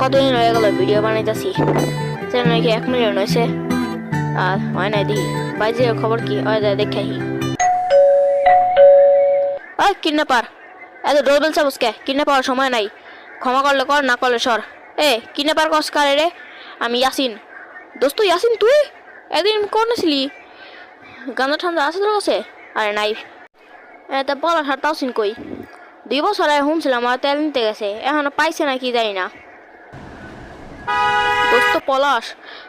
কতদিন হয়ে গেল ভিডিও বানাইতেছি, চ্যানেল নাকি 1 মিলিয়ন হয়েছে আর হয় নাই। দেখি বাইজের খবর কি হয়, যায় দেখাই। কিডন্যাপার এত ডোরবেল চাবুসকে, কিডন্যাপ হওয়ার সময় নাই। ক্ষমা করলে কর, না করলে সর। কিডন্যাপার কস কারে রে? আমি ইয়াসিন। দোস্ত ইয়াসিন, তুই একদিন কোন ছিলি? গাঁজা ঠান্ডা আছে তোর কাছে? আরে নাই। তা বলা সার তাওসিন কই? 2 বছর আগে শুনছিলাম আর তেল নিতে গেছে, এখনো পাইছে নাকি জানি না। দোস্ত পলাশ,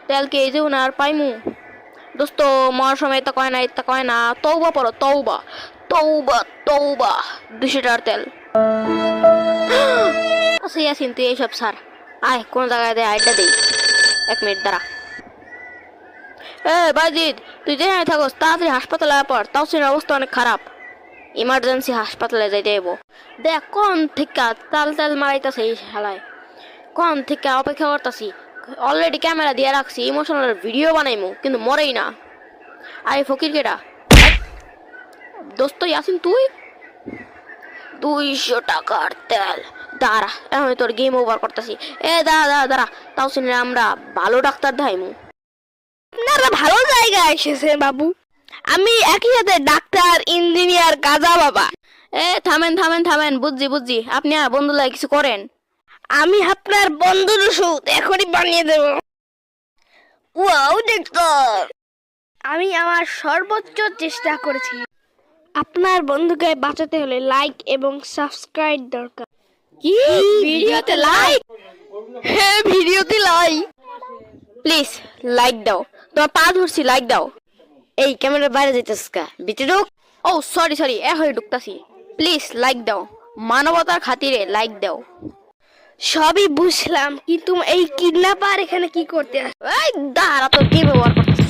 তেল কে এই যে না আর পাইমু? দোস্ত মরার সময় তা কয় না, তা কয় না। তৌবা পড়ো, তৌবা তৌবা তৌবা। 200 টাকার তেল। আচ্ছা ইয়াসিন, তুই এইসব সার, আয় কোন জায়গায় দে, আড্ডা দেই। 1 মিনিট দাঁড়া। বাজিদ, তুই যেখানে থাকস তাড়াতাড়ি হাসপাতালে পর, তাওসিনের অবস্থা অনেক খারাপ, ইমার্জেন্সি হাসপাতালে যাইতে হইব। দেখ কোন থেকে তাল তাল মারাইতেছে এই শালায়, কোন থেকে অপেক্ষা করতেছি। অলরেডি ক্যামেরা দিয়ে রাখছি, ইমোশনাল ভিডিও বানাইমু, কিন্তু মরেই না। আরে ফকির কেডা? দোস্ত ইয়াসিন, তুই 200 টাকার তেল। দাঁড়া, এখন তোর গেম ওভার করতেছি। দাঁড়া দাঁড়া দাঁড়া, তাওসিনের আমরা ভালো ডাক্তার দেখাইমু। আপনারা ভালো জায়গায় এসেছেন বাবু। আমি একই সাথে ডাক্তার, ইঞ্জিনিয়ার, গাজা বাবা। থামেন থামেন থামেন, বুঝছি বুঝছি, আপনি আর বন্ধু লাগে কিছু করেন। আমি আপনার বন্ধুর ওষুধ এখনই বানিয়ে দেব। ওয়াও ডাক্তার, আমি আমার সর্বোচ্চ চেষ্টা করেছি। আপনার বন্ধুকে বাঁচাতে হলে লাইক এবং সাবস্ক্রাইব দরকার। কি ভিডিওতে লাইক? হ্যাঁ ভিডিওতে লাইক। প্লিজ লাইক দাও, তোমার পা ধরছি, লাইক দাও। এই ক্যামেরার বাইরে যাইতেছ কা? ভিতরে ঢুক। ও সরি সরি, এখনই ঢুকতাছি। প্লিজ লাইক দাও, মানবতার খাতিরে লাইক দাও। সবই বুঝলাম, কিন্তু এই কিডন্যাপার এখানে কি করতে আসে? দাঁড়া, তোর কি ব্যবহার করতেছিস?